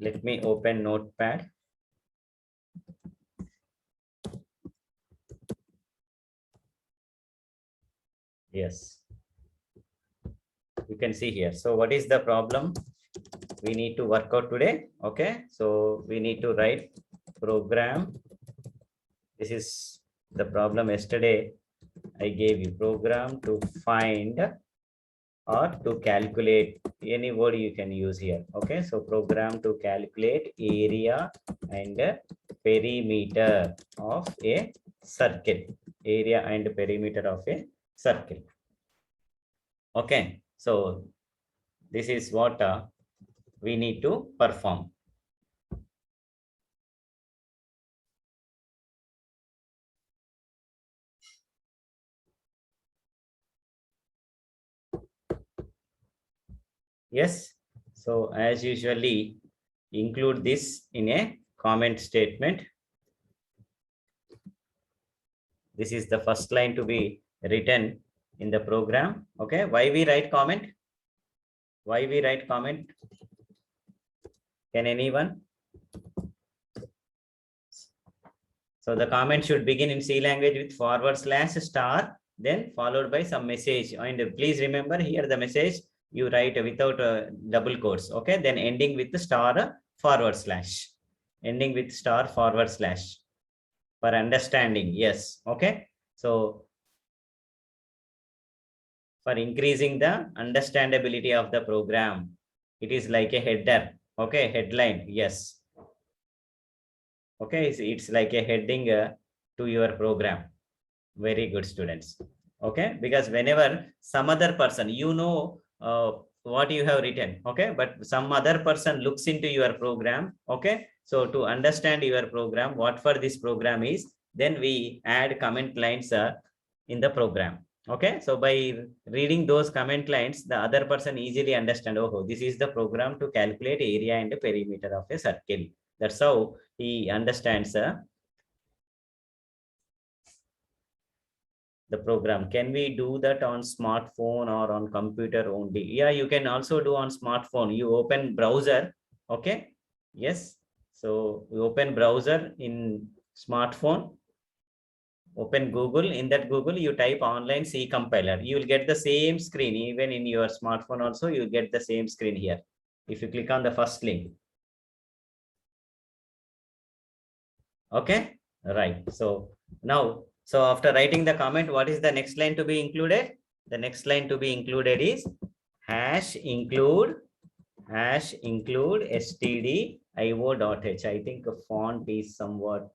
Let me open Notepad. Yes, you can see here. So what is the problem we need to work out today? Okay, so we need to write program. This is the problem yesterday I gave you. Program to find or to calculate, any word you can use here. Okay, so program to calculate area and perimeter of a circle. Area and perimeter of a circle. Okay, so this is what we need to perform. Yes, so as usually include this in a comment statement. This is the first line to be written in the program. Okay, why we write comment? Why we write comment? Can anyone? So the comment should begin in C language with /* then followed by some message. And please remember here the message you write without double quotes. Okay, then ending with the */. Ending with */. For understanding. Yes. Okay. So for increasing the understandability of the program, it is like a header. Okay, headline. Yes. Okay, it's like a heading to your program. Very good, students. Okay, because whenever some other person, what you have written, okay, but some other person looks into your program. Okay, so to understand your program, what for this program is, then we add comment lines in the program. Okay, so by reading those comment lines, the other person easily understand, oh, this is the program to calculate area and perimeter of a circle. That's how he understands the program. Can we do that on smartphone or on computer only? Yeah, you can also do on smartphone. You open browser. Okay. Yes. So you open browser in smartphone. Open Google. In that Google, you type online C compiler. You will get the same screen. Even in your smartphone also, you get the same screen here. If you click on the first link. Okay. Right. So now, so after writing the comment, what is the next line to be included? The next line to be included is #include stdio.h. I think the font is somewhat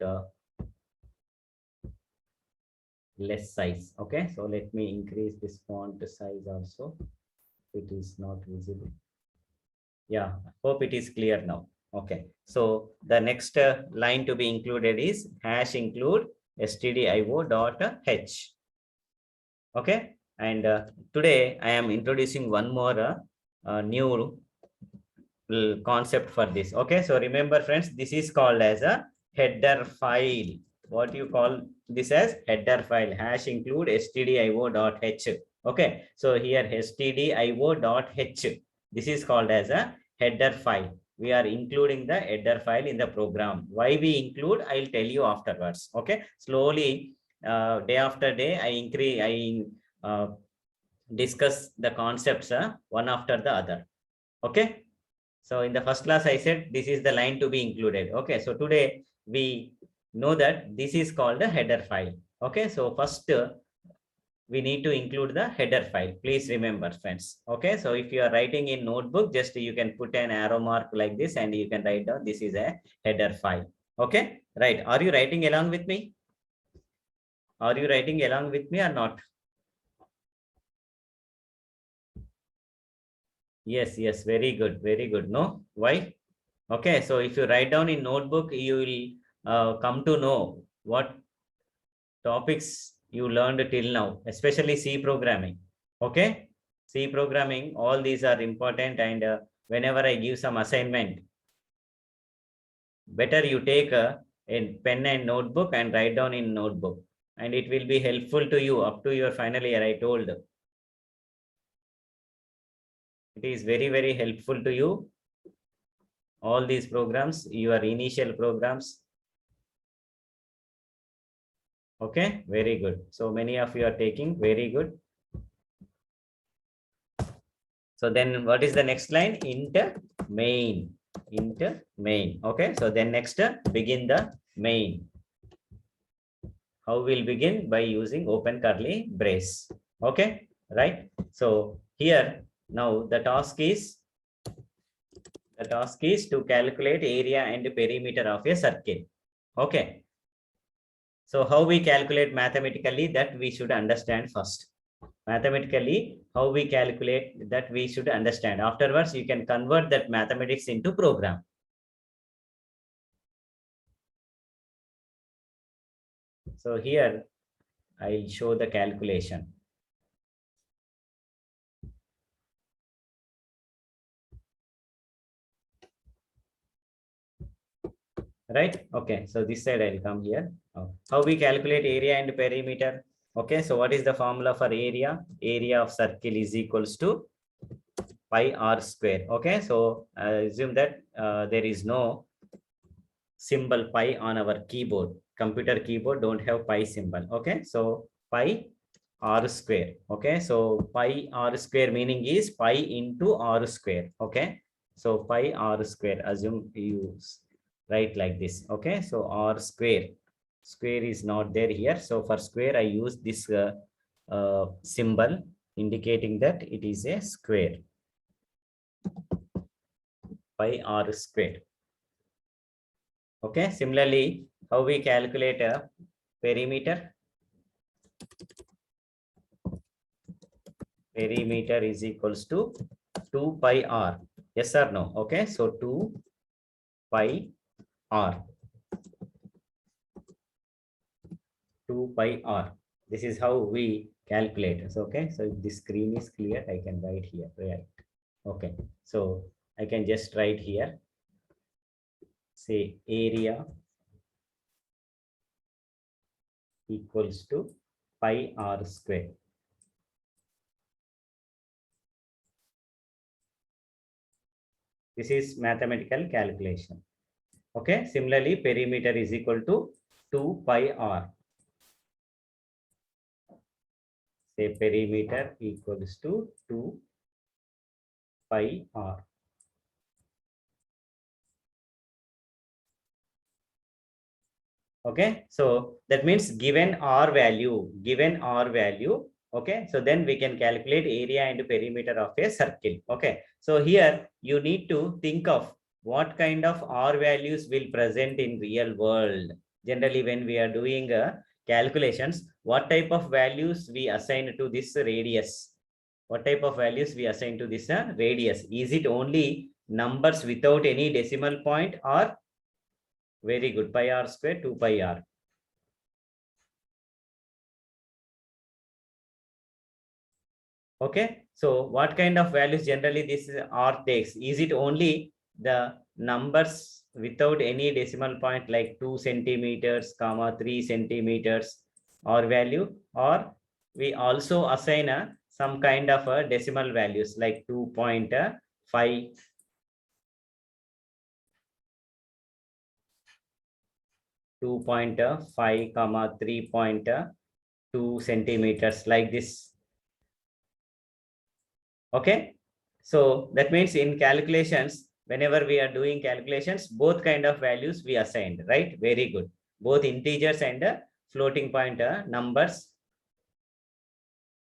less size. Okay, so let me increase this font size also. It is not visible. Yeah, hope it is clear now. Okay, so the next line to be included is #include stdio.h. Okay, and today I am introducing one more new concept for this. Okay, so remember friends, this is called as a header file. What you call this as? Header file. #include stdio.h. Okay, so here stdio.h. This is called as a header file. We are including the header file in the program. Why we include, I'll tell you afterwards. Okay, slowly day after day I discuss the concepts one after the other. Okay, so in the first class I said this is the line to be included. Okay, so today we know that this is called a header file. Okay, so first we need to include the header file. Please remember friends. Okay, so if you are writing in notebook, just you can put an arrow mark like this and you can write down this is a header file. Okay, right. Are you writing along with me? Are you writing along with me or not? Yes, yes, very good, very good. No, why? Okay, so if you write down in notebook, you will come to know what topics you learned till now, especially C programming. Okay, C programming, all these are important, and whenever I give some assignment, better you take a pen and notebook and write down in notebook, and it will be helpful to you up to your final year. I told it is very, very helpful to you All these programs, your initial programs. Okay, very good. So many of you are taking, very good. So then what is the next line? Int main, int main. Okay, so then next begin the main. How we'll begin? By using open curly brace. Okay, right? So here now the task is to calculate area and perimeter of a circle. Okay. So how we calculate mathematically, that we should understand first. Mathematically, how we calculate, that we should understand. Afterwards, you can convert that mathematics into program. So here I'll show the calculation. Right? Okay. So this side I'll come here. How we calculate area and perimeter. Okay. So what is the formula for area? Area of circle is equals to pi r square. Okay. So assume that there is no symbol pi on our keyboard. Computer keyboard don't have pi symbol. Okay. So pi r square. Okay. So pi r square meaning is pi into r square. Okay. So pi r square, assume you write like this. Okay. So r square is not there here. So for square, I use this symbol indicating that it is a square. Pi r square. Okay. Similarly, how we calculate a perimeter? Perimeter is equals to 2 pi r. Yes or no? Okay. So 2 pi r. 2 pi r. This is how we calculate. So, okay. So if the screen is clear, I can write here. Right. Okay. So I can just write here. Say area equals to pi r square. This is mathematical calculation. Okay. Similarly, perimeter is equal to 2 pi r. Say perimeter equals to 2 pi r. Okay. So that means given r value, okay. So then we can calculate area and perimeter of a circle. Okay. So here you need to think of what kind of r values will present in real world. Generally, when we are doing calculations, what type of values we assign to this radius? What type of values we assign to this radius? Is it only numbers without any decimal point, or very good, pi r square, 2 pi r? Okay, so what kind of values generally this r takes? Is it only the numbers without any decimal point, like 2 centimeters, comma 3 centimeters or value, or we also assign some kind of decimal values like 2.5, 2.5, comma 3.2 centimeters, like this. Okay, so that means in calculations, whenever we are doing calculations, both kind of values we assigned, right? Very good. Both integers and floating point numbers,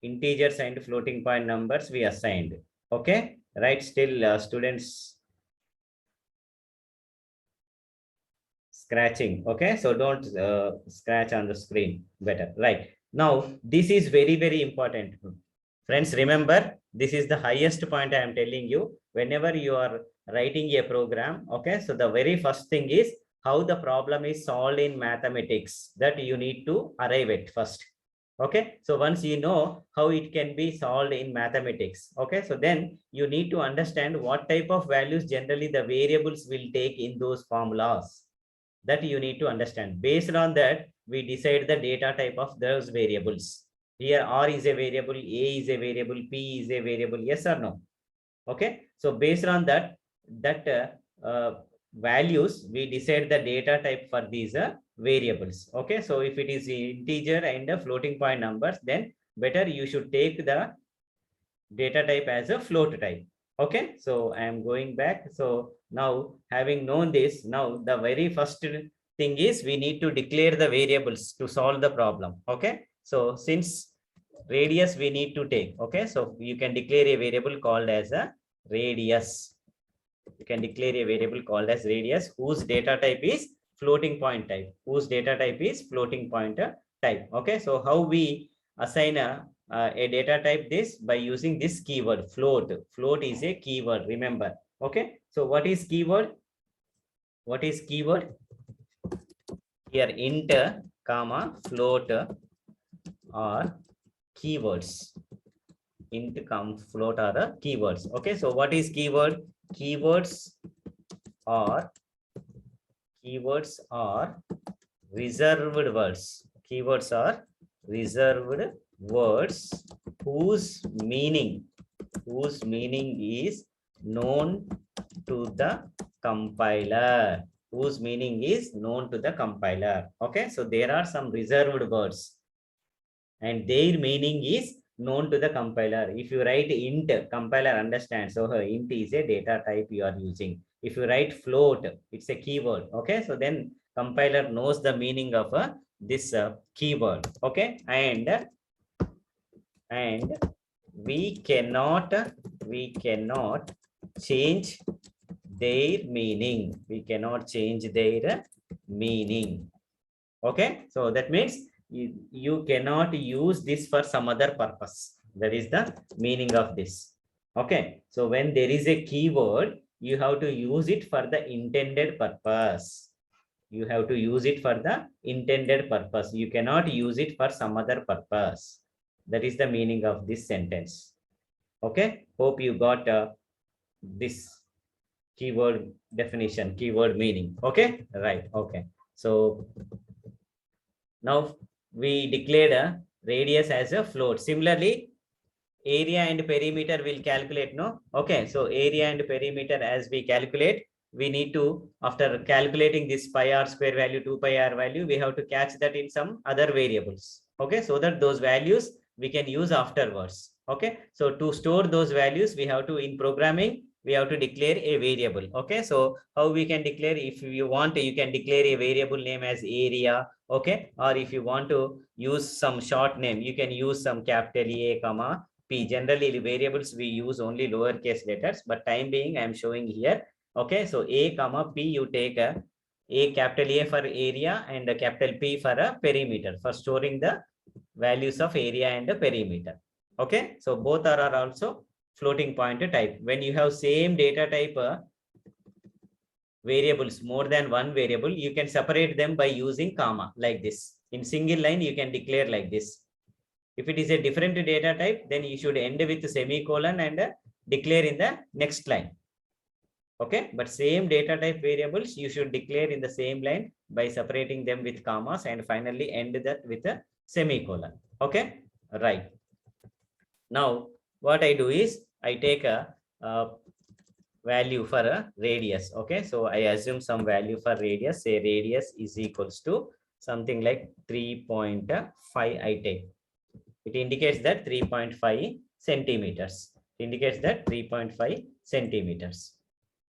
integers and floating point numbers we assigned. Okay, right? Still students scratching. Okay, so don't scratch on the screen, better. Right now, this is very, very important. Friends, remember, this is the highest point I am telling you. Whenever you are writing a program, okay, so the very first thing is how the problem is solved in mathematics, that you need to arrive at first. Okay, so once you know how it can be solved in mathematics, okay, so then you need to understand what type of values generally the variables will take in those formulas. That you need to understand. Based on that, we decide the data type of those variables. Here r is a variable, a is a variable, p is a variable, yes or no? Okay, so based on that values, we decide the data type for these variables. Okay, so if it is integer and floating point numbers, then better you should take the data type as a float type. Okay, so I am going back. So now, having known this, now the very first thing is we need to declare the variables to solve the problem. Okay, so since radius we need to take, okay, so you can declare a variable called as a radius. You can declare a variable called as radius whose data type is floating point type, whose data type is floating point type. Okay, so how we assign a data type this? By using this keyword float. Float is a keyword, remember. Okay, so what is keyword? What is keyword? Here int, comma, float are keywords. Int, comma, float are the keywords. Okay, so what is keyword? Keywords are reserved words. Keywords are reserved words whose meaning is known to the compiler. Whose meaning is known to the compiler. Okay, so there are some reserved words and their meaning is known to the compiler. If you write int, compiler understands. So int is a data type you are using. If you write float, it's a keyword. Okay, so then compiler knows the meaning of this keyword. Okay, and we cannot change their meaning. We cannot change their meaning. Okay, so that means you cannot use this for some other purpose. That is the meaning of this. Okay, so when there is a keyword, you have to use it for the intended purpose. You have to use it for the intended purpose. You cannot use it for some other purpose. That is the meaning of this sentence. Okay, hope you got this keyword definition, keyword meaning. Okay, right. Okay, so now we declared a radius as a float. Similarly, area and perimeter will calculate, no? Okay, so area and perimeter as we calculate, we need to, after calculating this pi r square value, 2 pi r value, we have to catch that in some other variables. Okay, so that those values we can use afterwards. Okay, so to store those values, we have to, in programming, we have to declare a variable. Okay, so how we can declare? If you want, you can declare a variable name as area. Okay, or if you want to use some short name, you can use some capital A, comma P. Generally, the variables we use only lowercase letters, but time being, I am showing here. Okay, so A, comma P, you take a capital A for area and a capital P for a perimeter for storing the values of area and a perimeter. Okay, so both are also floating point type. When you have same data type variables, more than one variable, you can separate them by using comma like this. In single line, you can declare like this. If it is a different data type, then you should end with semicolon and declare in the next line. Okay, but same data type variables, you should declare in the same line by separating them with commas and finally end that with a semicolon. Okay, right. Now, what I do is I take a value for a radius. Okay, so I assume some value for radius. Say radius is equals to something like 3.5. I take. It indicates that 3.5 centimeters. It indicates that 3.5 centimeters.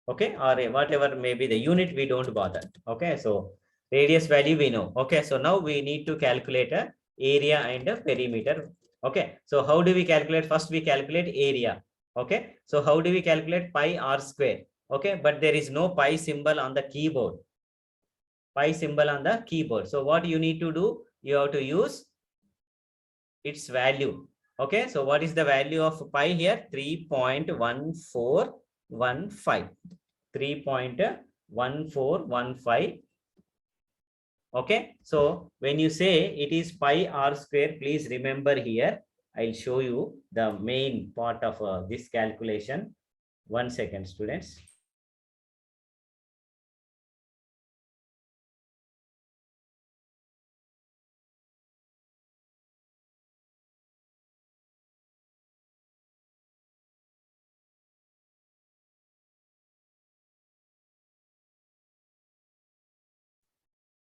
Okay, or whatever may be the unit, we don't bother. Okay, so radius value we know. Okay, so now we need to calculate a area and a perimeter. Okay, so how do we calculate? First we calculate area. Okay, so how do we calculate pi r square? Okay, but there is no pi symbol on the keyboard. Pi symbol on the keyboard. So what you need to do? You have to use its value. Okay, so what is the value of pi here? 3.1415. 3.1415. Okay, so when you say it is pi r square, please remember here, I'll show you the main part of this calculation. 1 second, students.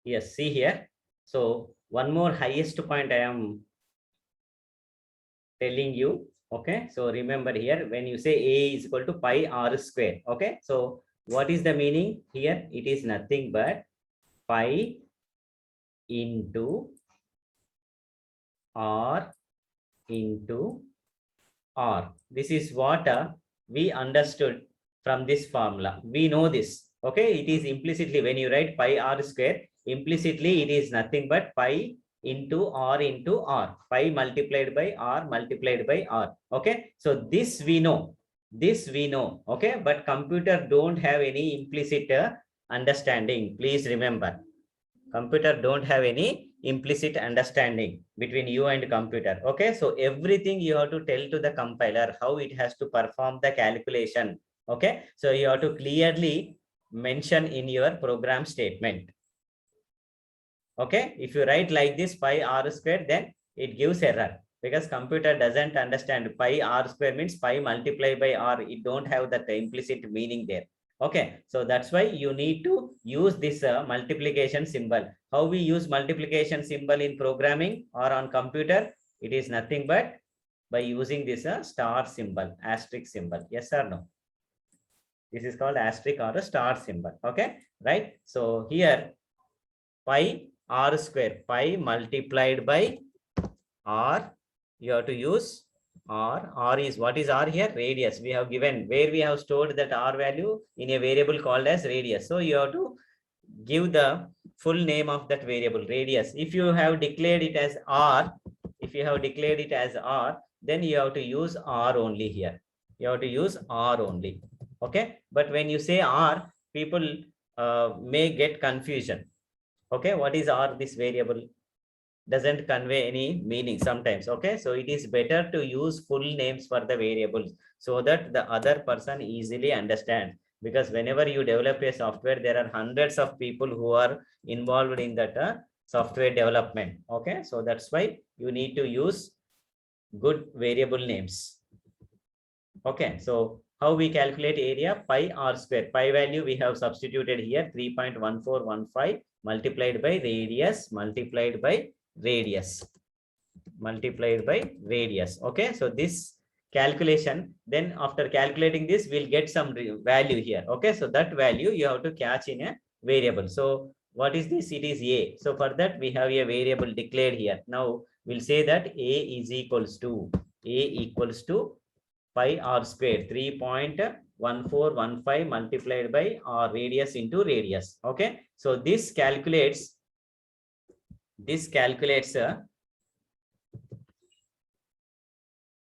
Yes, see here. So one more highest point I am telling you. Okay, so remember here, when you say A is equal to pi r square. Okay, so what is the meaning here? It is nothing but pi into r into r. This is what we understood from this formula. We know this. Okay, it is implicitly, when you write pi r square, implicitly it is nothing but pi into r, pi multiplied by r multiplied by r. Okay, so this we know. This we know. Okay, but computer don't have any implicit understanding. Please remember, computer don't have any implicit understanding between you and computer. Okay, so everything you have to tell to the compiler how it has to perform the calculation. Okay, so you have to clearly mention in your program statement. Okay, if you write like this pi r square, then it gives error because computer doesn't understand pi r square means pi multiplied by r. It don't have that implicit meaning there. Okay, so that's why you need to use this multiplication symbol. How we use multiplication symbol in programming or on computer? It is nothing but by using this star symbol, asterisk symbol. Yes or no? This is called asterisk or a star symbol. Okay, right? So here pi r square, pi multiplied by r, you have to use r is, what is r here? Radius. We have given where we have stored that r value in a variable called as radius. So you have to give the full name of that variable, radius. If you have declared it as r, then you have to use r only here. You have to use r only. Okay, but when you say r, people may get confusion. Okay, what is r? This variable doesn't convey any meaning sometimes. Okay, so it is better to use full names for the variables so that the other person easily understands, because whenever you develop a software, there are hundreds of people who are involved in that software development. Okay, so that's why you need to use good variable names. Okay, so how we calculate area? Pi r square. Pi value we have substituted here, 3.1415 multiplied by radius multiplied by radius. Okay, so this calculation, then after calculating this, we'll get some value here. Okay, so that value you have to catch in a variable. So what is this? It is a. So for that we have a variable declared here. Now we'll say that a is equals to pi r square, 3.1415 multiplied by r radius into radius. Okay, so this calculates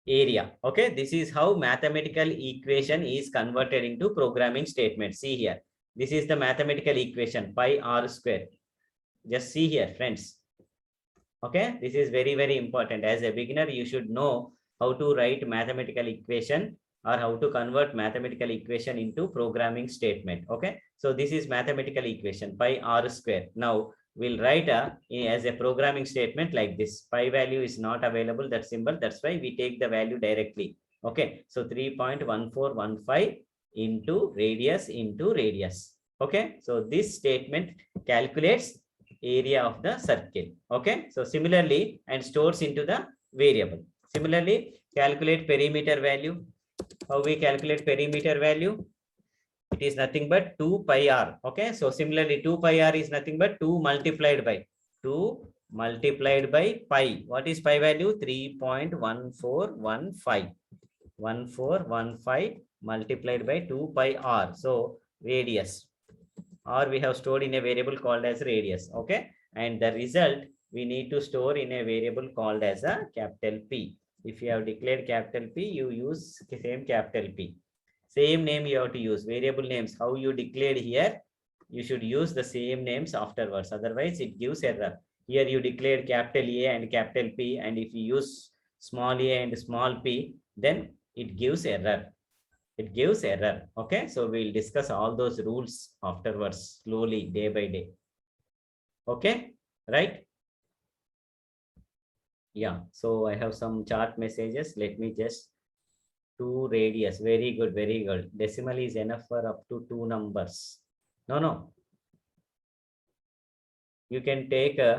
area. Okay, this is how mathematical equation is converted into programming statement. See here, this is the mathematical equation, pi r square. Just see here, friends. Okay, this is very, very important. As a beginner, you should know how to write mathematical equation or how to convert mathematical equation into programming statement. Okay, so this is mathematical equation, pi r square. Now we'll write as a programming statement like this. Pi value is not available, that symbol. That's why we take the value directly. Okay, so 3.1415 into radius. Okay, so this statement calculates area of the circle. Okay, so similarly, and stores into the variable. Similarly, calculate perimeter value. How we calculate perimeter value? It is nothing but 2 pi r. Okay, so similarly 2 pi r is nothing but 2 multiplied by pi. What is pi value? 3.1415. 1415 multiplied by 2 pi r. So radius, or we have stored in a variable called as radius. Okay, and the result we need to store in a variable called as a capital P. If you have declared capital P, you use same capital P. Same name you have to use. Variable names, how you declared here, you should use the same names afterwards. Otherwise, it gives error. Here you declared capital A and capital P, and if you use small a and small p, then it gives error. Okay, so we'll discuss all those rules afterwards, slowly, day by day. Okay, right? Yeah, so I have some chart messages. Let me just 2 radius. Very good, very good. Decimal is enough for up to 2 numbers. No. you can take a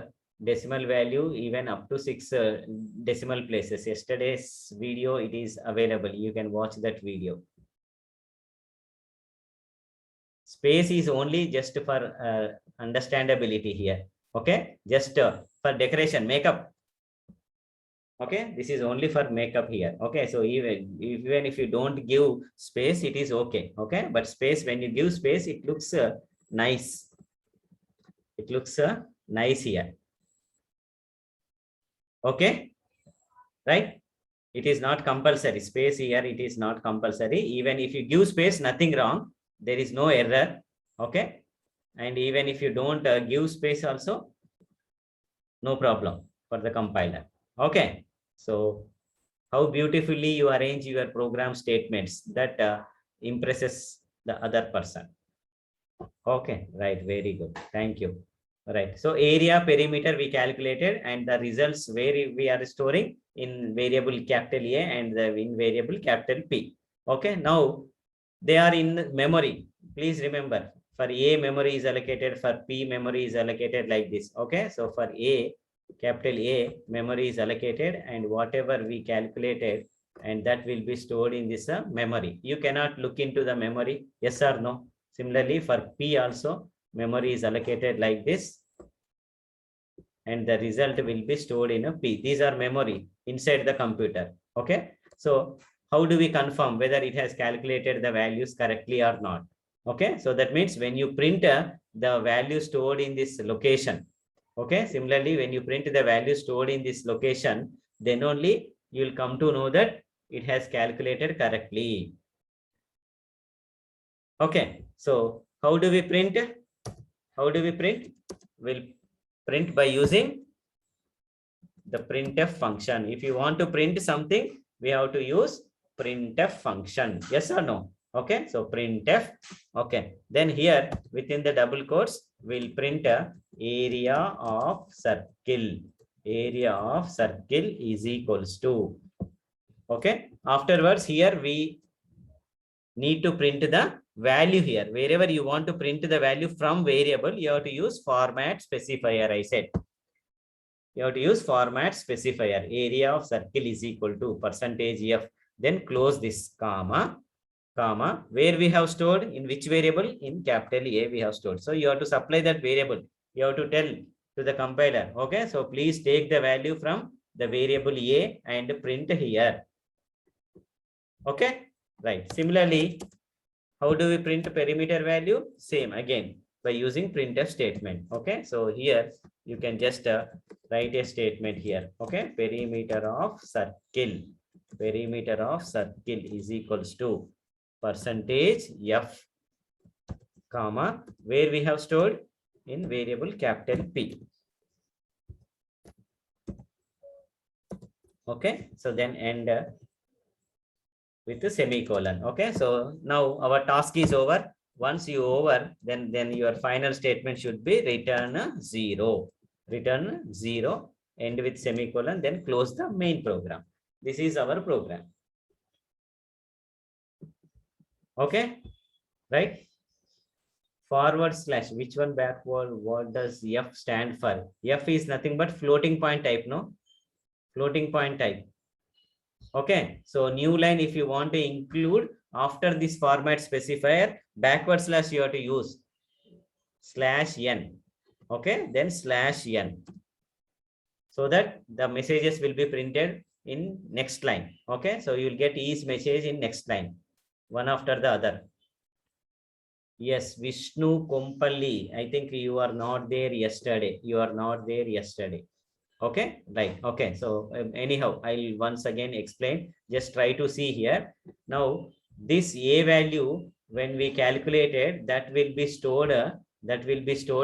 decimal value even up to 6 decimal places. Yesterday's video, it is available. You can watch that video. Space is only just for understandability here. Okay, just for decoration, makeup. Okay, this is only for makeup here. Okay, so even if you don't give space, it is okay. Okay, but space, when you give space, it looks nice. It looks nice here. Okay, right? It is not compulsory. Space here, it is not compulsory. Even if you give space, nothing wrong. There is no error. Okay, and even if you don't give space also, no problem for the compiler. Okay, so how beautifully you arrange your program statements, that impresses the other person. Okay, right, very good, thank you. Right, so area perimeter we calculated, and the results where we are storing in variable capital A and in variable capital P. Okay, now they are in memory. Please remember, for A, memory is allocated, for P, memory is allocated, like this. Okay, so for A, capital A, memory is allocated, and whatever we calculated, and that will be stored in this memory. You cannot look into the memory, yes or no? Similarly, for P also, memory is allocated like this, and the result will be stored in a P. These are memory inside the computer. Okay, so how do we confirm whether it has calculated the values correctly or not? Okay, so that means when you print the value stored in this location. Okay, similarly, when you print the value stored in this location, then only you will come to know that it has calculated correctly. Okay, so how do we print? How do we print? We'll print by using the printf function. If you want to print something, we have to use printf function. Yes or no? Okay, so printf. Okay, then here within the double quotes, we'll print a area of circle. Area of circle is equals to. Okay, afterwards here we need to print the value here. Wherever you want to print the value from variable, you have to use format specifier. I said you have to use format specifier. Area of circle is equal to %f. Then close this comma, comma, where we have stored, in which variable? In capital A we have stored. So you have to supply that variable. You have to tell to the compiler. Okay, so please take the value from the variable A and print here. Okay, right. Similarly, how do we print perimeter value? Same again, by using printf statement. Okay, so here you can just write a statement here. Okay, perimeter of circle. Perimeter of circle is equals to %f, comma, where we have stored? In variable capital P. Okay, so then end with the semicolon. Okay, so now our task is over. Once you over, then your final statement should be return 0. Return 0, end with semicolon, then close the main program. This is our program. Okay, right? Forward slash, which one backward? What does F stand for? F is nothing but floating point type, no? Floating point type. Okay, so new line, if you want to include after this format specifier, backward slash you have to use /n. Okay, then /n, so that the messages will be printed in next line. Okay, so you will get each message in next line, one after the other. Yes, Vishnu Kompalli, I think you are not there yesterday. You are not there yesterday. Okay, right. Okay, so anyhow, I'll once again explain. Just try to see here. Now, this A value, when we calculated, that will be stored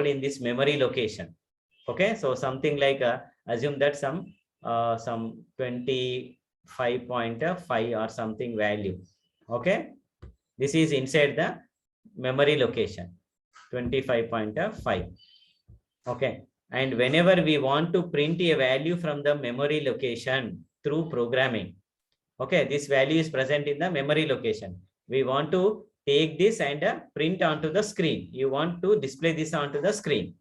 in this memory location. Okay, so something like assume that some 25.5 or something value. Okay, this is inside the memory location, 25.5. Okay, and whenever we want to print a value from the memory location through programming, okay, this value is present in the memory location. We want to take this and print onto the screen. You want to display this onto the screen.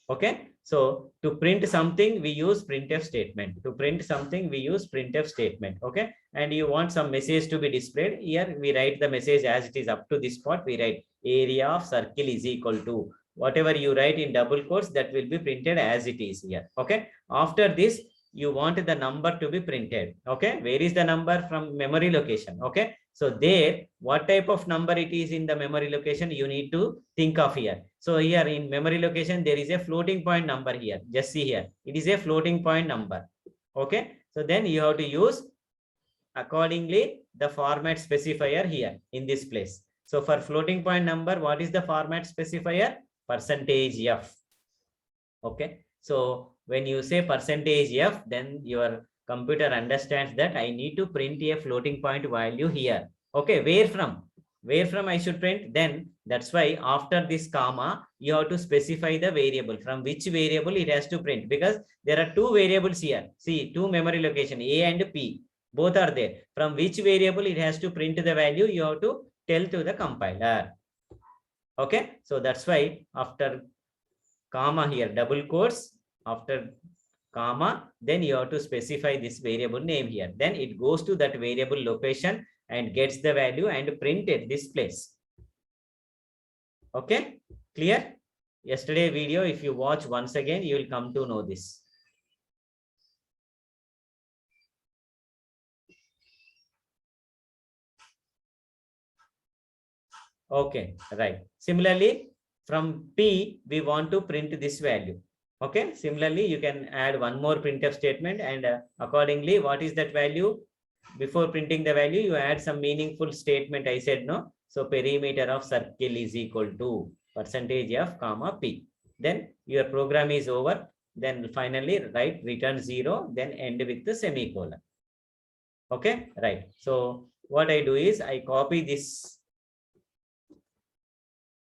Okay, So to print something, we use printf statement. To print something, we use printf statement. Okay. And you want some message to be displayed. Here we write the message as it is up to this part. We write area of circle is equal to whatever you write in double quotes, that will be printed as it is here. Okay. After this, you want the number to be printed. Okay. Where is the number? From memory location. Okay. So there, what type of number it is in the memory location, you need to think of here. So here in memory location, there is a floating point number here. Just see here. It is a floating point number. Okay. So then you have to use accordingly the format specifier here in this place. So for floating point number, what is the format specifier? %f. Okay. So when you say %f, then your computer understands that I need to print a floating point value here. Okay. Where from I should print? Then that's why after this comma, you have to specify the variable, from which variable it has to print, because there are two variables here. See, two memory location, A and P, both are there. From which variable it has to print the value, you have to tell to the compiler. Okay. So that's why after comma here, double quotes, after comma, then you have to specify this variable name here. Then it goes to that variable location and gets the value and print at this place. Okay, clear? Yesterday video, if you watch once again, you will come to know this. Okay, right. Similarly, from P, we want to print this value. Okay, similarly, you can add one more printf statement, and accordingly, what is that value? Before printing the value, you add some meaningful statement. I said no. So perimeter of circle is equal to %f comma P. Then your program is over. Then finally write return 0, then end with the semicolon. Okay, right. So what I do is I copy this.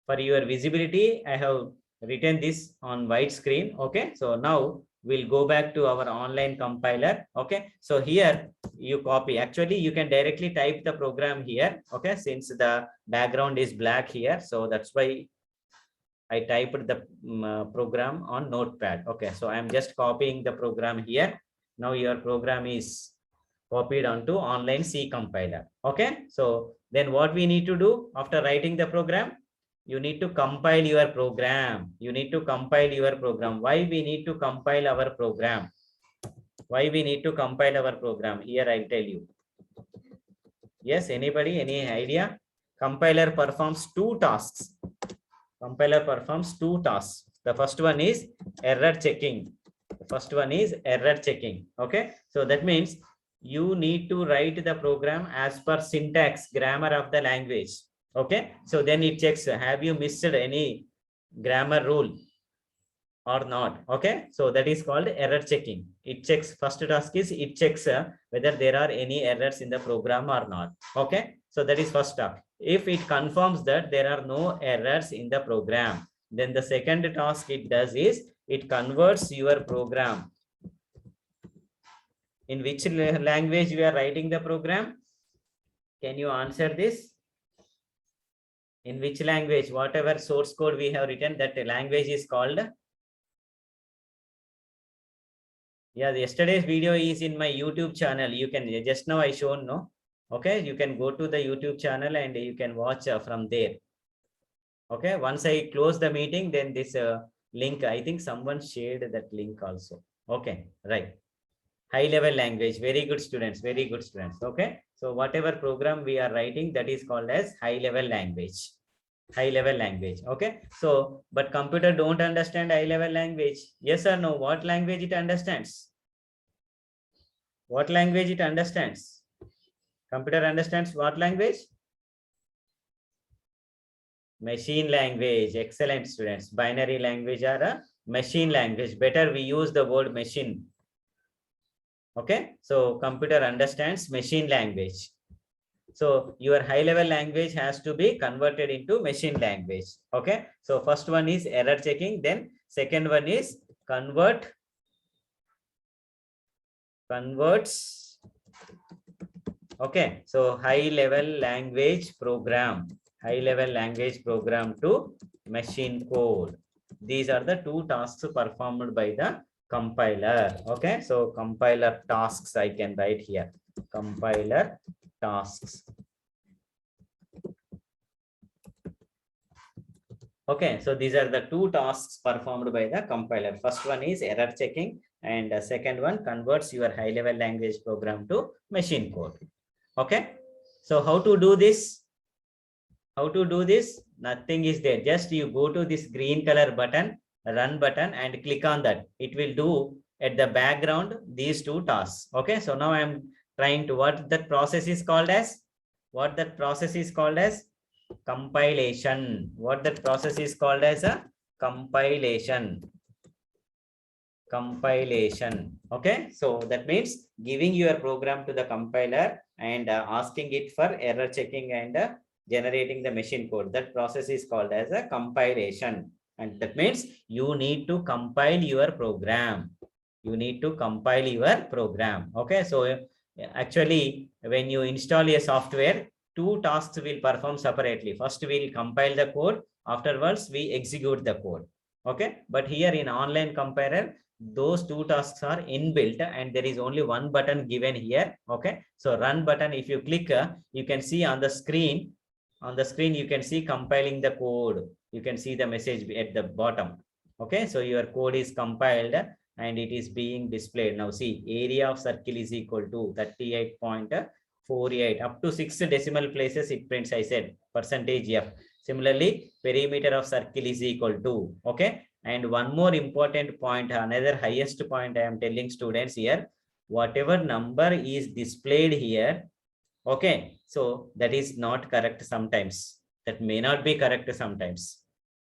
For your visibility, I have written this on white screen. Okay, so now we'll go back to our online compiler. Okay, so here you copy. Actually, you can directly type the program here. Okay, since the background is black here, so that's why I typed the program on Notepad. Okay, so I'm just copying the program here. Now your program is copied onto online C compiler. Okay, so then what we need to do after writing the program? You need to compile your program. You need to compile your program. Why we need to compile our program? Why we need to compile our program? Here I'll tell you. Yes, anybody, any idea? Compiler performs two tasks. Compiler performs two tasks. The first one is error checking. The first one is error checking. Okay, so that means you need to write the program as per syntax, grammar of the language. Okay, so then it checks, have you missed any grammar rule or not? Okay, so that is called error checking. It checks, first task is it checks whether there are any errors in the program or not. Okay, so that is first task. If it confirms that there are no errors in the program, then the second task it does is it converts your program. In which language we are writing the program? Can you answer this? In which language? Whatever source code we have written, that language is called. Yeah, yesterday's video is in my YouTube channel. You can, just now I shown, no? Okay, you can go to the YouTube channel and you can watch from there. Okay, once I close the meeting, then this link, I think someone shared that link also. Okay, right. High level language. Very good students. Very good students. Okay. So whatever program we are writing, that is called as high level language. High level language. Okay. So, but computer don't understand high level language. Yes or no? What language it understands? What language it understands? Computer understands what language? Machine language. Excellent students. Binary language or a machine language. Better we use the word machine. Okay, so computer understands machine language. So your high level language has to be converted into machine language. Okay, so first one is error checking, then second one is converts. Okay, so high level language program to machine code. these are the two tasks performed by the compiler. Okay, so compiler tasks I can write here. Compiler tasks. Okay, so these are the two tasks performed by the compiler. First one is error checking, and the second one converts your high level language program to machine code. Okay, so how to do this? How to do this? Nothing is there. Just you go to this green color button, run button, and click on that. It will do at the background these two tasks. Okay, so now I'm trying to, what that process is called as? What that process is called as? Compilation. What that process is called as? A compilation. Compilation. Okay, so that means giving your program to the compiler and asking it for error checking and generating the machine code. That process is called as a compilation, and that means you need to compile your program. You need to compile your program. Okay, so actually when you install a software, two tasks will perform separately. First we'll compile the code, afterwards we execute the code. Okay, but here in online compiler, those two tasks are inbuilt and there is only one button given here. Okay, so run button, if you click, you can see on the screen, you can see compiling the code. You can see the message at the bottom. Okay, so your code is compiled and it is being displayed. Now see, area of circle is equal to 38.48, up to 6 decimal places it prints. I said %f. Similarly, perimeter of circle is equal to, okay. And one more important point, another highest point I am telling students here, whatever number is displayed here, okay, so that is not correct sometimes. That may not be correct sometimes.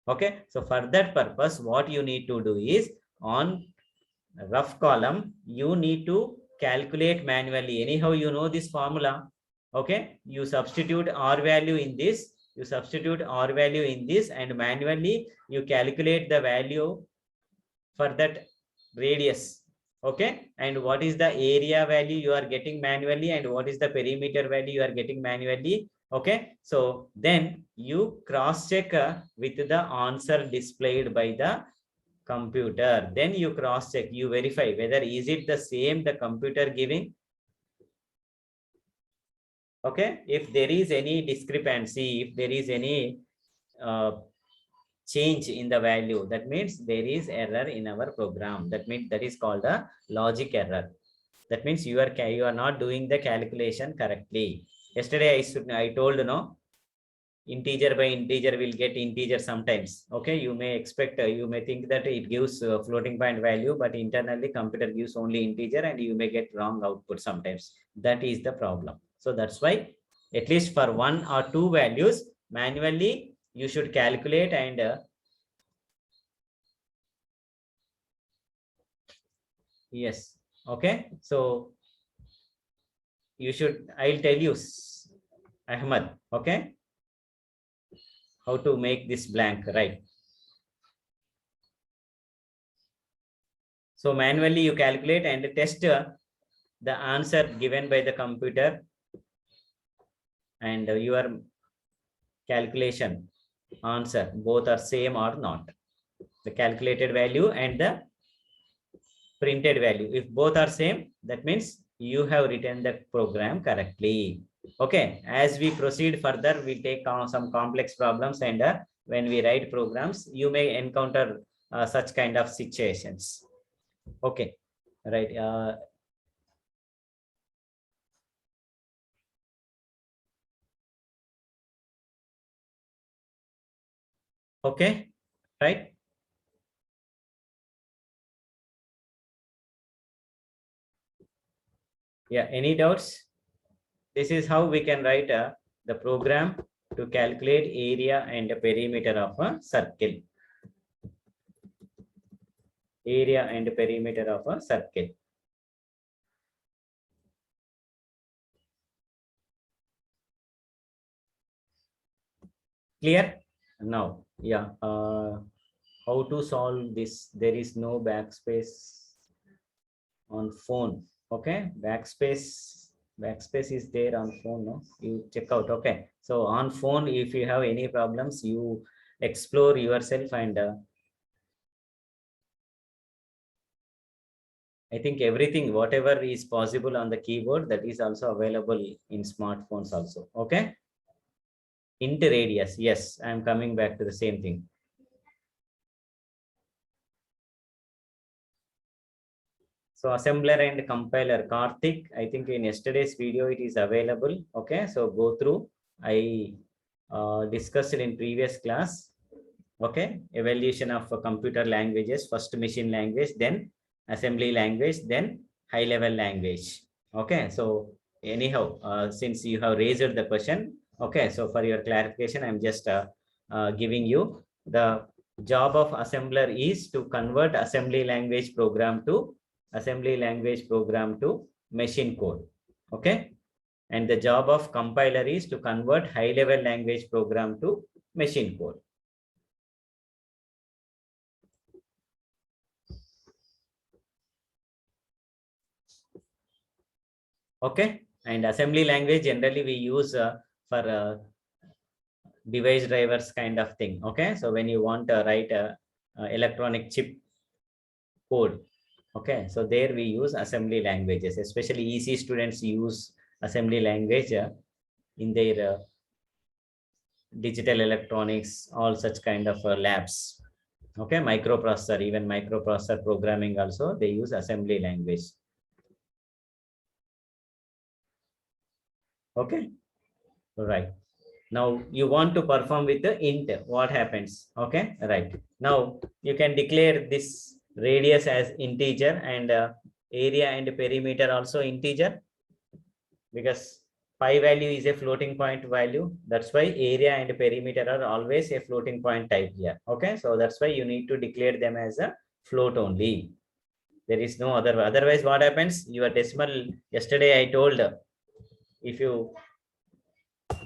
Okay, so for that purpose, what you need to do is on rough column, you need to calculate manually. Anyhow, you know this formula. Okay, you substitute R value in this. You substitute R value in this and manually you calculate the value for that radius. Okay, and what is the area value you are getting manually and what is the perimeter value you are getting manually. Okay, so then you cross check with the answer displayed by the computer. Then you cross check, you verify whether is it the same the computer giving. Okay, if there is any discrepancy, if there is any change in the value, that means there is error in our program. That means that is called a logic error. That means you are not doing the calculation correctly. Yesterday I told, no, integer by integer will get integer sometimes. Okay, you may expect, you may think that it gives floating point value, but internally computer gives only integer and you may get wrong output sometimes. That is the problem. So that's why at least for one or two values manually you should calculate and yes. Okay, so you should, I'll tell you, Ahmad, okay, how to make this blank, right? So manually you calculate and test the answer given by the computer and your calculation answer, both are same or not. The calculated value and the printed value. If both are same, that means you have written the program correctly. Okay, as we proceed further, we take on some complex problems and when we write programs, you may encounter such kind of situations. Okay, right. Okay, right. Yeah, any doubts? This is how we can write the program to calculate area and the perimeter of a circle. Area and perimeter of a circle. Clear? Now, yeah. How to solve this? There is no backspace on phone. Okay, backspace is there on phone. No, you check out. Okay, so on phone, if you have any problems, you explore yourself and I think everything, whatever is possible on the keyboard, that is also available in smartphones also. Okay. Int radius. Yes, I'm coming back to the same thing. So assembler and compiler, Karthik, I think in yesterday's video it is available. Okay, so go through. I discussed it in previous class. Okay, evaluation of computer languages, first machine language, then assembly language, then high level language. Okay, so anyhow, since you have raised the question, okay, so for your clarification, I'm just giving you the job of assembler is to convert assembly language program to machine code. Okay, and the job of compiler is to convert high level language program to machine code. Okay, and assembly language generally we use for device drivers kind of thing. Okay, so when you want to write a electronic chip code, okay, so there we use assembly languages. Especially EC students use assembly language in their digital electronics, all such kind of labs. Okay, microprocessor, even microprocessor programming also they use assembly language. Okay, right. Now you want to perform with the int, what happens? Okay, right. Now you can declare this radius as integer and area and perimeter also integer, because pi value is a floating point value. That's why area and perimeter are always a floating point type here. Okay, so that's why you need to declare them as a float only. There is no other. Otherwise, what happens? Your decimal, yesterday I told, if you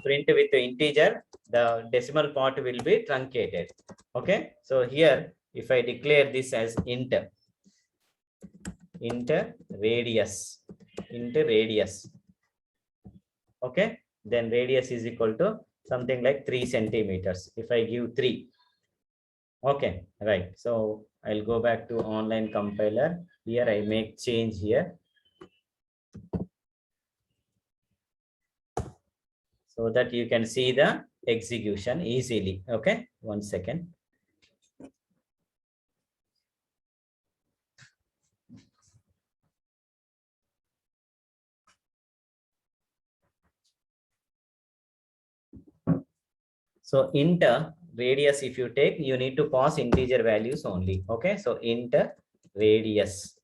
print with the integer, the decimal part will be truncated. Okay, so here if I declare this as int radius, okay, then radius is equal to something like 3 centimeters. If I give 3, okay, right. So I'll go back to online compiler. Here I make change here, so that you can see the execution easily. Okay, 1 second. So int radius, if you take, you need to pass integer values only. Okay, so int radius,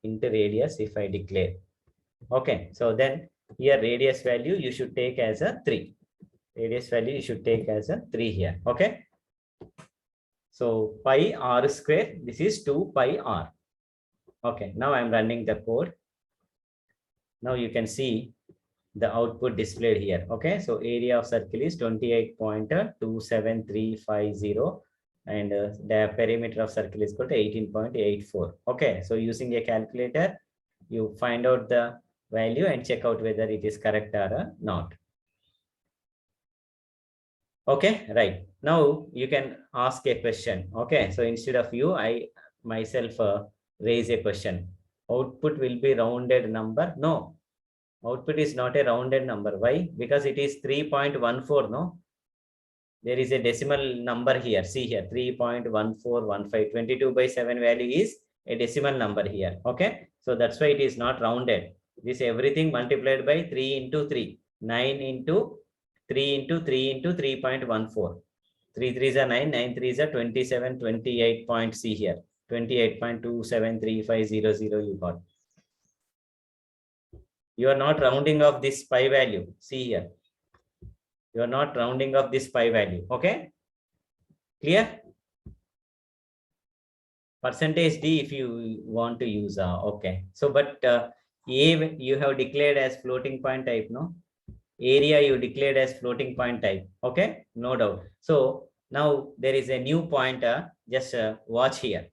if I declare. Okay, so then here radius value you should take as a 3. Radius value you should take as a 3 here. Okay, so pi r square, this is 2 pi r. Okay, now I'm running the code. Now you can see the output displayed here. Okay, so area of circle is 28.27350 and the perimeter of circle is equal to 18.84. Okay, so using a calculator you find out the value and check out whether it is correct or not. Okay, right. Now you can ask a question. Okay, so instead of you, I myself raise a question. Output will be rounded number? No, output is not a rounded number. Why? Because it is 3.14. No, there is a decimal number here. See here, 3.1415. 22 by 7 value is a decimal number here. Okay, so that's why it is not rounded. This everything multiplied by 3 into 3. 9 into 3 into 3 into 3.14. 3 3s are 9, 9 3s are 27, 28 point. See here, 28.273500 you got. You are not rounding off this pi value. See here, you are not rounding off this pi value. Okay, clear? Percentage D if you want to use. Okay, so but A you have declared as floating point type. No, area you declared as floating point type. Okay, no doubt. So now there is a new pointer. Just watch here.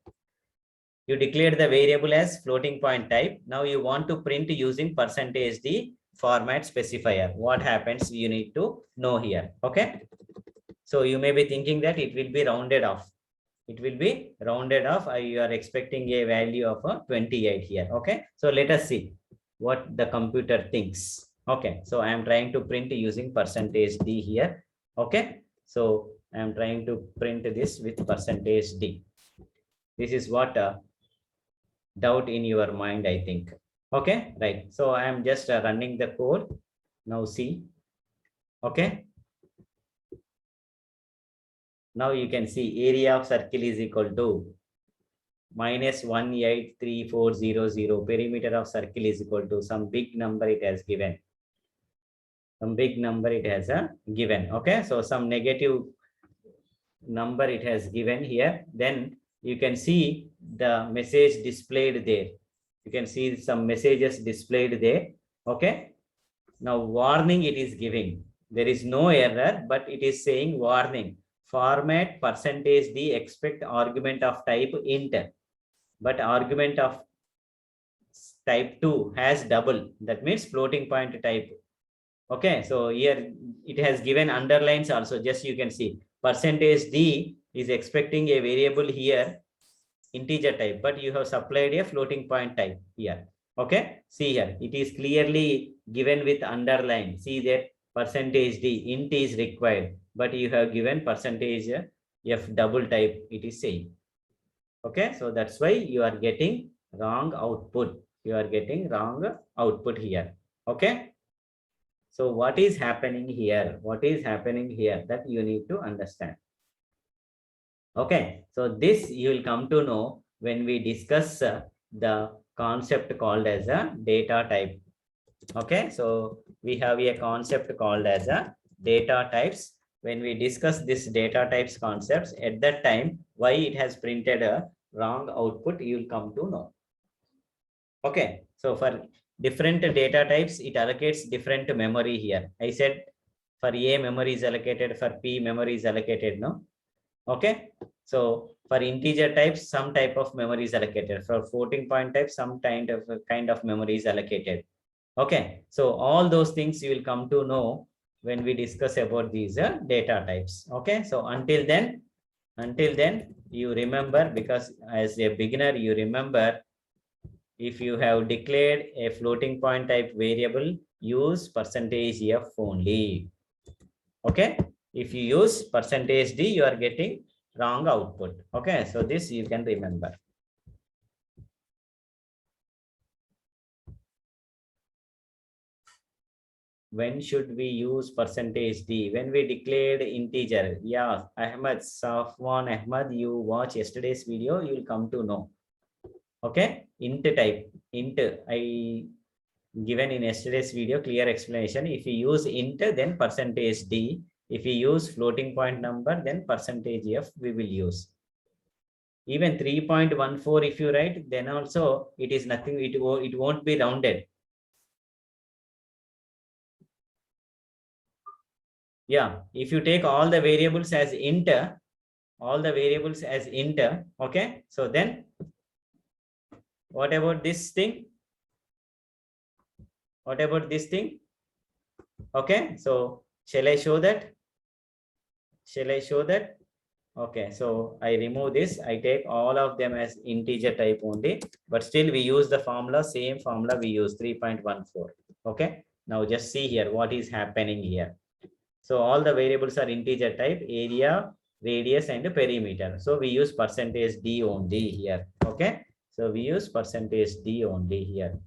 You declared the variable as floating point type. Now you want to print using percentage D format specifier. What happens? You need to know here. Okay, so you may be thinking that it will be rounded off. it will be rounded off. You are expecting a value of 28 here. Okay, so let us see what the computer thinks. Okay, so I am trying to print using percentage D here. Okay, so I am trying to print this with percentage D. This is what doubt in your mind, I think. Okay, right. So I am just running the code. Now see. Okay. Now you can see area of circle is equal to minus 183,400. Perimeter of circle is equal to some big number it has given. Some big number it has given. Okay, so some negative number it has given here. Then you can see the message displayed there. You can see some messages displayed there. Okay, now warning it is giving. There is no error, but it is saying warning. Format percentage D, expect argument of type int, but argument of type 2 has double. That means floating point type. Okay, so here it has given underlines also. Just you can see percentage D is expecting a variable here, integer type, but you have supplied a floating point type here. Okay, see here, it is clearly given with underline. See that percentage D int is required, but you have given percentage F double type, it is saying. Okay, so that's why you are getting wrong output. You are getting wrong output here. Okay. So what is happening here? What is happening here that you need to understand? Okay, so this you will come to know when we discuss the concept called as a data type. Okay, so we have a concept called as a data types. When we discuss this data types concepts, at that time, why it has printed a wrong output, you will come to know. Okay, so for different data types, it allocates different memory here. I said for A memory is allocated, for P memory is allocated, no? Okay, so for integer types, some type of memory is allocated. For floating point type, some kind of memory is allocated. Okay, so all those things you will come to know when we discuss about these data types. Okay, so until then you remember, because as a beginner you remember, if you have declared a floating point type variable, use percentage F only. Okay, if you use percentage D, you are getting wrong output. Okay, so this you can remember. When should we use percentage D? When we declared integer. Yeah, Ahmed, Safwan Ahmed, you watch yesterday's video, you will come to know. Okay, int type, int, I given in yesterday's video clear explanation. If you use int, then percentage D. If you use floating point number, then percentage F we will use. Even 3.14 if you write, then also it is nothing, it won't be rounded. Yeah, if you take all the variables as int, okay, so then what about this thing? What about this thing? Okay, so shall I show that? Shall I show that? Okay, so I remove this. I take all of them as integer type only, but still we use the formula, same formula we use 3.14. Okay, now just see here what is happening here. So all the variables are integer type, area, radius, and perimeter. So we use percentage D only here. Okay, so we use percentage D only here.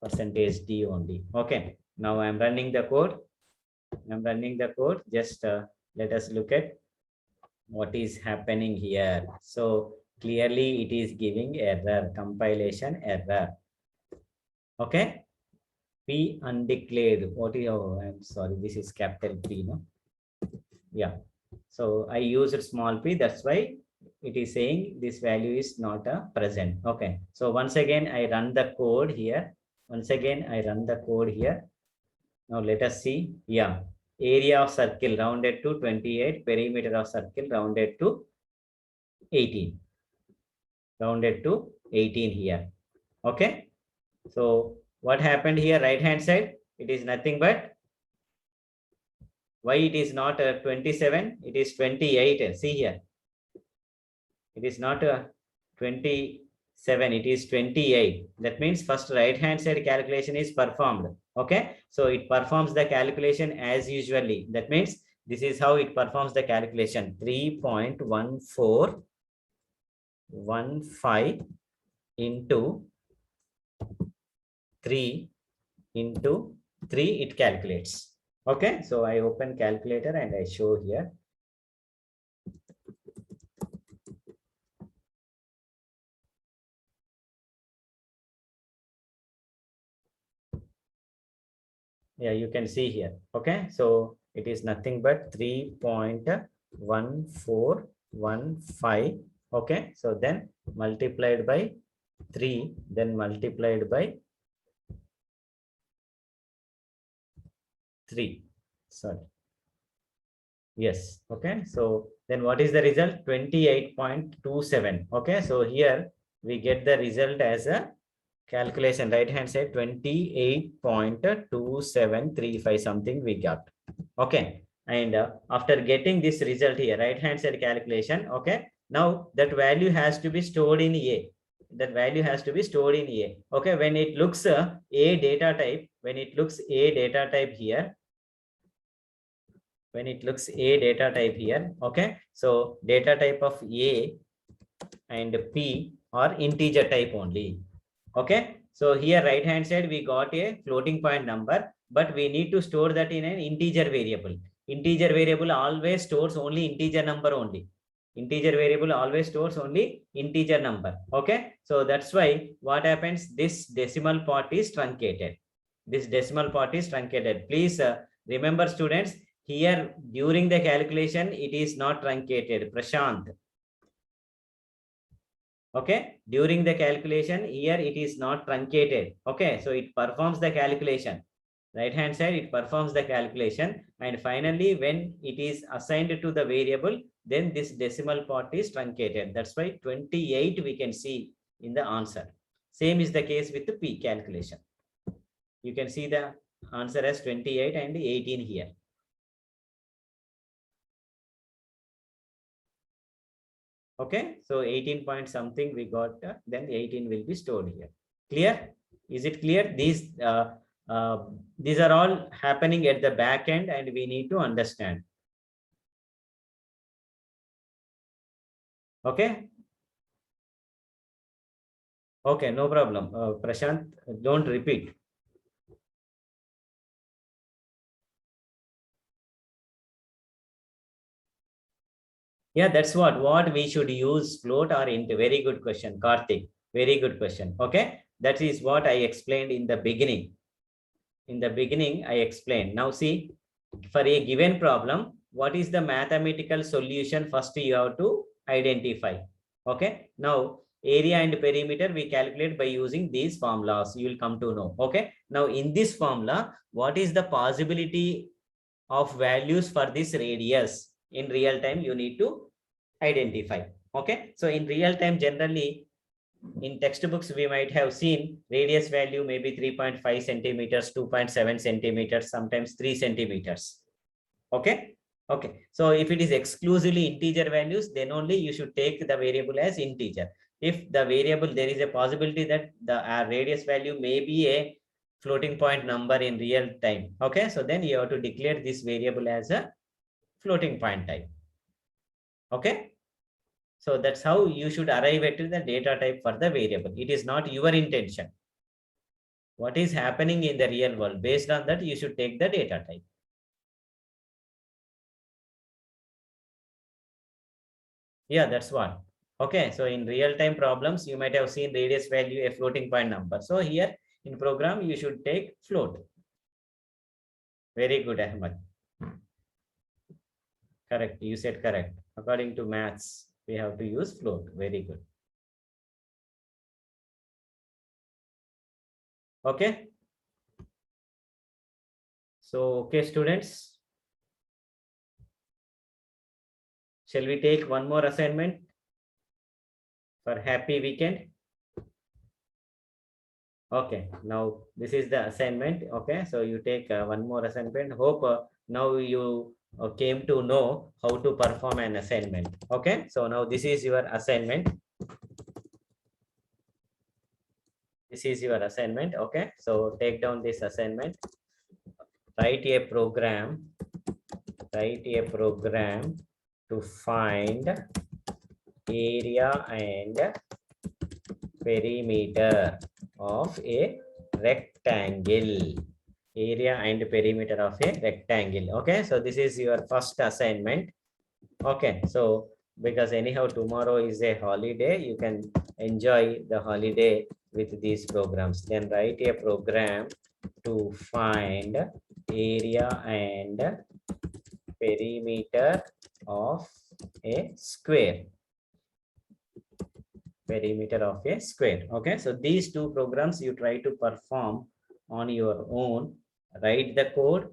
Percentage D only. Okay, now I'm running the code. I'm running the code. Just let us look at what is happening here. So clearly it is giving error, compilation error. Okay, P undeclared. What is, oh, I'm sorry, this is capital P, no? Yeah, so I used small p, that's why it is saying this value is not a present. Okay, so once again I run the code here. Once again I run the code here. Now let us see. Yeah, area of circle rounded to 28, perimeter of circle rounded to 18. Rounded to 18 here. Okay, so what happened here? Right hand side, it is nothing but, why it is not 27, it is 28. See here, It is not 27, it is 28. That means first right hand side calculation is performed. Okay, so it performs the calculation as usually. That means this is how it performs the calculation. 3.1415 into 3 into 3, it calculates. Okay, so I open calculator and I show here. Yeah, you can see here. Okay, so it is nothing but 3.1415. Okay, so then multiplied by 3, then multiplied by 3. Sorry. Yes. Okay, so then what is the result? 28.27. Okay, so here we get the result as a calculation, right hand side 28.2735 something we got. Okay, and after getting this result here, right hand side calculation. Okay, now that value has to be stored in A. That value has to be stored in A. Okay, when it looks A data type, when it looks A data type here, when it looks A data type here. Okay, so data type of A and P are integer type only. Okay, so here right hand side we got a floating point number, but we need to store that in an integer variable. Integer variable always stores only integer number only. Integer variable always stores only integer number. Okay, so that's why what happens, this decimal part is truncated. This decimal part is truncated. Please remember students, here during the calculation it is not truncated. Prashant. Okay, during the calculation here it is not truncated. Okay, so it performs the calculation. Right hand side it performs the calculation, and finally when it is assigned to the variable, then this decimal part is truncated. That's why 28 we can see in the answer. Same is the case with the P calculation. You can see the answer as 28 and 18 here. Okay, so 18 point something we got, then 18 will be stored here. Clear? Is it clear? These are all happening at the back end, and we need to understand. Okay. Okay, no problem. Prashant, don't repeat. Yeah, that's what we should use, float or int. Very good question, Karthik. Very good question. Okay, that is what I explained in the beginning. In the beginning, I explained. Now see, for a given problem, what is the mathematical solution? First, you have to identify. Okay, now area and perimeter we calculate by using these formulas. You will come to know. Okay, now in this formula, what is the possibility of values for this radius? In real time, you need to identify. Okay, so in real time, generally in textbooks we might have seen radius value maybe 3.5 centimeters, 2.7 centimeters, sometimes 3 centimeters. Okay, okay, so if it is exclusively integer values, then only you should take the variable as integer. If the variable, there is a possibility that the radius value may be a floating point number in real time. Okay, so then you have to declare this variable as a floating point type. Okay, so that's how you should arrive at the data type for the variable. It is not your intention. What is happening in the real world, based on that you should take the data type. Yeah, that's what. Okay, so in real time problems, you might have seen radius value a floating point number. So here in program, you should take float. Very good, Ahmad. Correct, you said correct. According to maths, we have to use float. Very good. Okay. So, okay, students. Shall we take one more assignment for happy weekend? Okay, now this is the assignment. Okay, so you take one more assignment. Hope now you or came to know how to perform an assignment. Okay, so now this is your assignment. This is your assignment. Okay, so take down this assignment. Write a program. Write a program to find area and perimeter of a rectangle. Area and perimeter of a rectangle. Okay, so this is your first assignment. Okay, so because anyhow tomorrow is a holiday, you can enjoy the holiday with these programs. Then write a program to find area and perimeter of a square. Perimeter of a square. Okay, so these two programs you try to perform on your own. Write the code,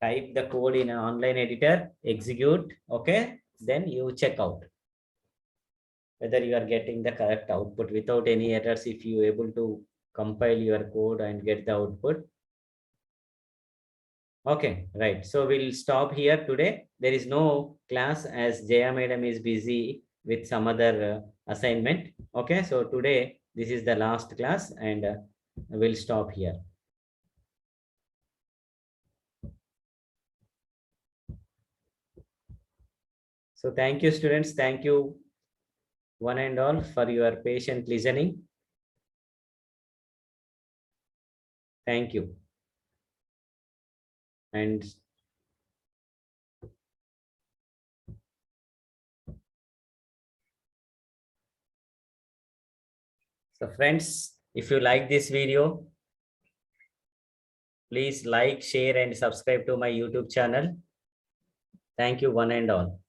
type the code in an online editor, execute. Okay, then you check out whether you are getting the correct output without any errors. If you able to compile your code and get the output. Okay, right. So we'll stop here today. There is no class as Jaya madam is busy with some other assignment. Okay, so today this is the last class and we'll stop here. So thank you, students. Thank you one and all for your patient listening. Thank you. And so friends, if you like this video, please like, share and subscribe to my YouTube channel. Thank you one and all.